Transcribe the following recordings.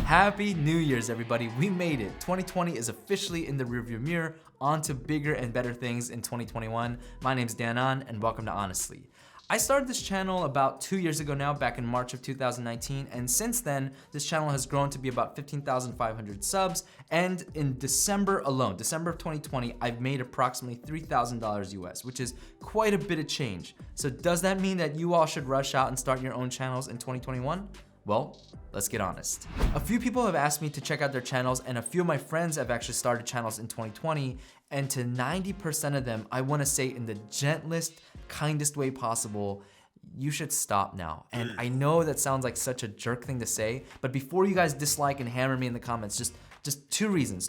Happy New Year's, everybody. We made it. 2020 is officially in the rearview mirror, on to bigger and better things in 2021. My name's Danan, and welcome to Ahnestly. I started this channel about 2 years ago now, back in March of 2019, and since then, this channel has grown to be about 15,500 subs, and in December alone, December of 2020, I've made approximately $3,000 US, which is quite a bit of change. So does that mean that you all should rush out and start your own channels in 2021? Well, let's get honest. A few people have asked me to check out their channels, and a few of my friends have actually started channels in 2020, and to 90% of them, I wanna say in the gentlest, kindest way possible, you should stop now. And I know that sounds like such a jerk thing to say, but before you guys dislike and hammer me in the comments, just two reasons,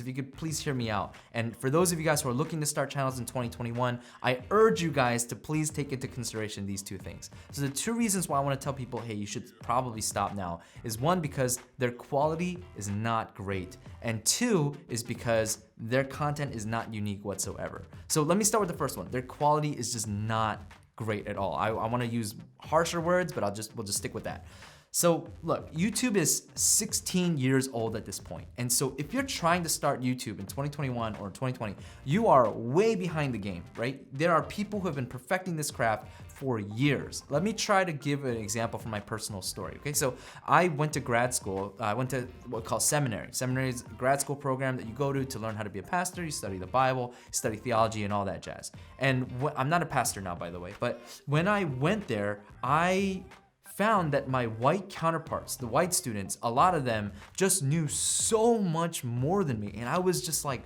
if you could please hear me out. And for those of you guys who are looking to start channels in 2021, I urge you guys to please take into consideration these two things. So the two reasons why I wanna tell people, hey, you should probably stop now is one, because their quality is not great. And two is because their content is not unique whatsoever. So let me start with the first one. Their quality is just not great at all. I wanna use harsher words, but we'll just stick with that. So look, YouTube is 16 years old at this point. And so if you're trying to start YouTube in 2021 or 2020, you are way behind the game, right? There are people who have been perfecting this craft for years. Let me try to give an example from my personal story, okay? So I went to grad school. I went to what's called seminary. Seminary is a grad school program that you go to learn how to be a pastor. You study the Bible, you study theology and all that jazz. And I'm not a pastor now, by the way, but when I went there, I found that my white counterparts, the white students, a lot of them just knew so much more than me. And I was just like,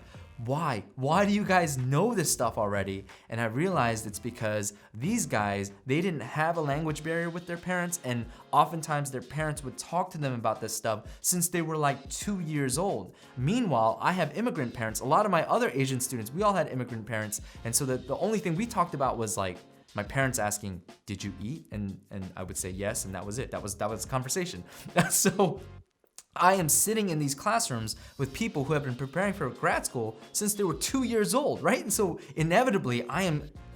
why? Why do you guys know this stuff already? And I realized it's because these guys, they didn't have a language barrier with their parents, and oftentimes their parents would talk to them about this stuff since they were like 2 years old. Meanwhile, I have immigrant parents. A lot of my other Asian students, we all had immigrant parents, and so the only thing we talked about was like, my parents asking, did you eat? And I would say yes, and that was it. That was the conversation. So I am sitting in these classrooms with people who have been preparing for grad school since they were 2 years old, right? And so inevitably,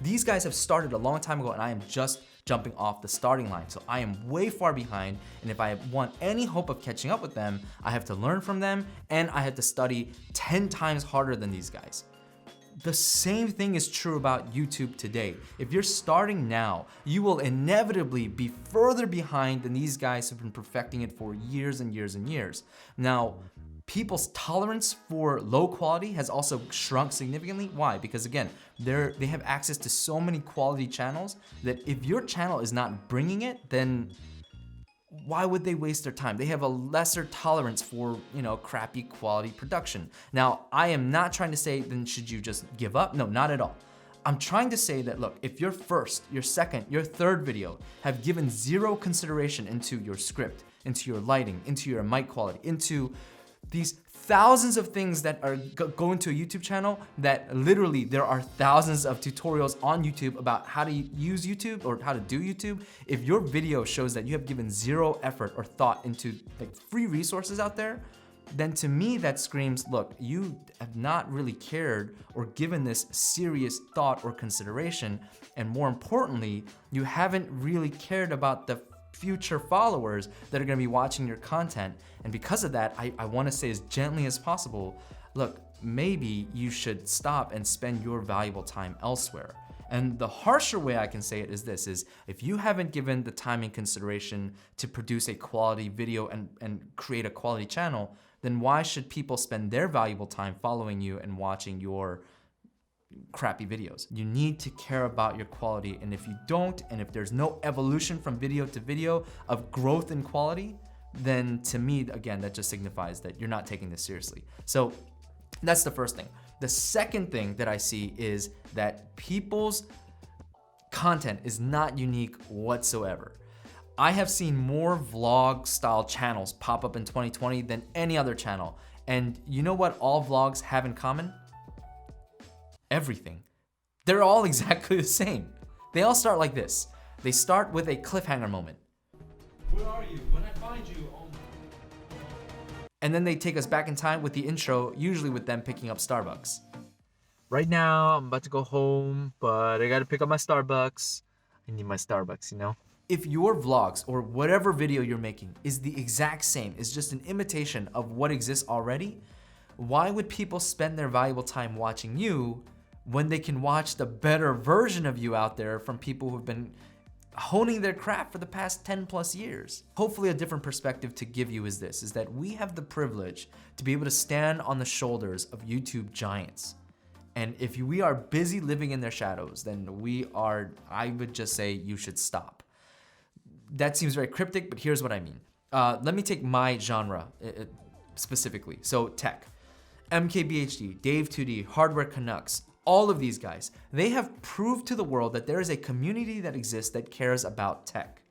these guys have started a long time ago, and I am just jumping off the starting line. So I am way far behind, and if I want any hope of catching up with them, I have to learn from them, and I have to study 10 times harder than these guys. The same thing is true about YouTube today. If you're starting now, you will inevitably be further behind than these guys who've been perfecting it for years and years and years. Now, people's tolerance for low quality has also shrunk significantly. Why? Because again, they have access to so many quality channels that if your channel is not bringing it, then why would they waste their time? They have a lesser tolerance for, crappy quality production. Now, I am not trying to say then should you just give up? No, not at all. I'm trying to say that, look, if your first, your second, your third video have given zero consideration into your script, into your lighting, into your mic quality, into these thousands of things that are go into a YouTube channel, that literally there are thousands of tutorials on YouTube about how to use YouTube or how to do YouTube. If your video shows that you have given zero effort or thought into like free resources out there, then to me that screams, look, you have not really cared or given this serious thought or consideration. And more importantly, you haven't really cared about the future followers that are gonna be watching your content. And because of that, I wanna say as gently as possible, look, maybe you should stop and spend your valuable time elsewhere. And the harsher way I can say it is this, is if you haven't given the time and consideration to produce a quality video and create a quality channel, then why should people spend their valuable time following you and watching your crappy videos? You need to care about your quality, and if you don't, and if there's no evolution from video to video of growth in quality, then to me, again, that just signifies that you're not taking this seriously. So that's the first thing. The second thing that I see is that people's content is not unique whatsoever. I have seen more vlog style channels pop up in 2020 than any other channel. And you know what all vlogs have in common? Everything. They're all exactly the same. They all start like this. They start with a cliffhanger moment. Where are you? When I find you, oh my. And then they take us back in time with the intro, usually with them picking up Starbucks. Right now, I'm about to go home, but I gotta pick up my Starbucks. I need my Starbucks, If your vlogs or whatever video you're making is the exact same, is just an imitation of what exists already, why would people spend their valuable time watching you when they can watch the better version of you out there from people who've been honing their craft for the past 10 plus years? Hopefully a different perspective to give you is this, is that we have the privilege to be able to stand on the shoulders of YouTube giants. And if we are busy living in their shadows, then we are, I would just say you should stop. That seems very cryptic, but here's what I mean. Let me take my genre specifically. So tech, MKBHD, Dave 2D, Hardware Canucks, all of these guys, they have proved to the world that there is a community that exists that cares about tech.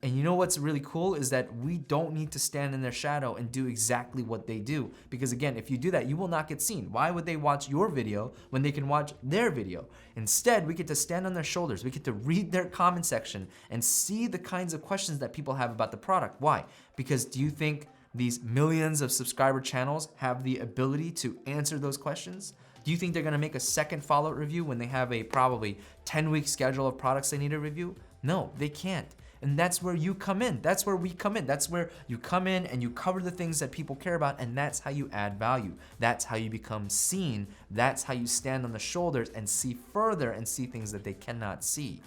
And you know what's really cool is that we don't need to stand in their shadow and do exactly what they do. Because again, if you do that, you will not get seen. Why would they watch your video when they can watch their video? Instead, we get to stand on their shoulders. We get to read their comment section and see the kinds of questions that people have about the product. Why? Because do you think these millions of subscriber channels have the ability to answer those questions? Do you think they're gonna make a second follow-up review when they have a probably 10-week schedule of products they need to review? No, they can't. And that's where you come in. That's where we come in. That's where you come in and you cover the things that people care about, and that's how you add value. That's how you become seen. That's how you stand on the shoulders and see further and see things that they cannot see.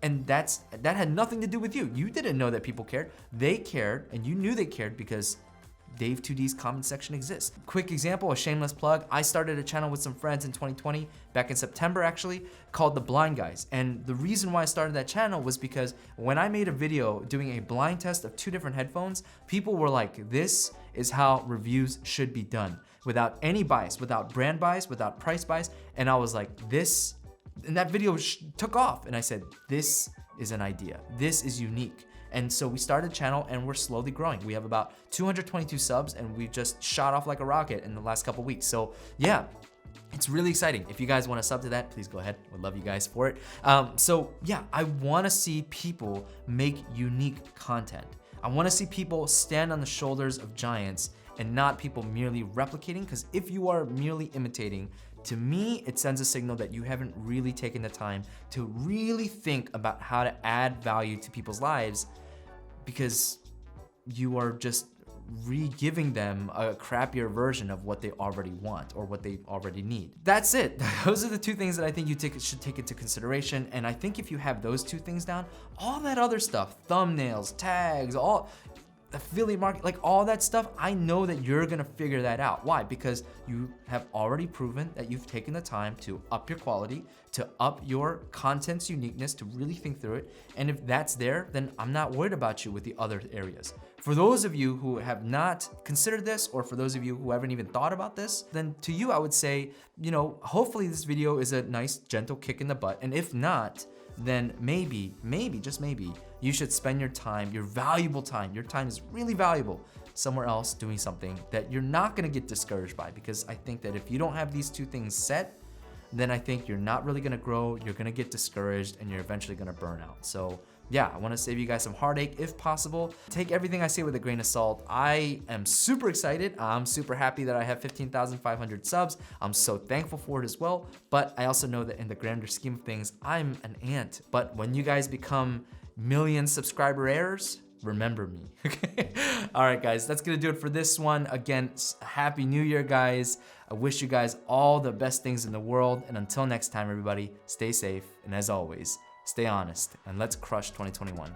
And that had nothing to do with you. You didn't know that people cared. They cared, and you knew they cared because Dave 2D's comment section exists. Quick example, a shameless plug. I started a channel with some friends in 2020, back in September actually, called The Blind Guys. And the reason why I started that channel was because when I made a video doing a blind test of 2 different headphones, people were like, this is how reviews should be done. Without any bias, without brand bias, without price bias. And I was like, this, and that video took off. And I said, this is an idea. This is unique. And so we started a channel and we're slowly growing. We have about 222 subs and we've just shot off like a rocket in the last couple weeks. So yeah, it's really exciting. If you guys want to sub to that, please go ahead. Would love you guys for it. So yeah, I want to see people make unique content. I want to see people stand on the shoulders of giants and not people merely replicating, because if you are merely imitating, to me, it sends a signal that you haven't really taken the time to really think about how to add value to people's lives, because you are just re-giving them a crappier version of what they already want or what they already need. That's it. Those are the 2 things that I think you should take into consideration. And I think if you have those 2 things down, all that other stuff, thumbnails, tags, all affiliate market, like all that stuff, I know that you're gonna figure that out. Why? Because you have already proven that you've taken the time to up your quality, to up your content's uniqueness, to really think through it. And if that's there, then I'm not worried about you with the other areas. For those of you who have not considered this, or for those of you who haven't even thought about this, then to you, I would say, you know, hopefully this video is a nice, gentle kick in the butt. And if not, then maybe, just maybe, you should spend your time, your valuable time, your time is really valuable, somewhere else doing something that you're not gonna get discouraged by. Because I think that if you don't have these 2 things set, then I think you're not really gonna grow, you're gonna get discouraged, and you're eventually gonna burn out. So yeah, I wanna save you guys some heartache if possible. Take everything I say with a grain of salt. I am super excited. I'm super happy that I have 15,500 subs. I'm so thankful for it as well. But I also know that in the grander scheme of things, I'm an ant. But when you guys become million subscriber heirs, remember me, okay? All right, guys, that's gonna do it for this one. Again, Happy New Year, guys. I wish you guys all the best things in the world. And until next time, everybody, stay safe. And as always, stay honest, and let's crush 2021.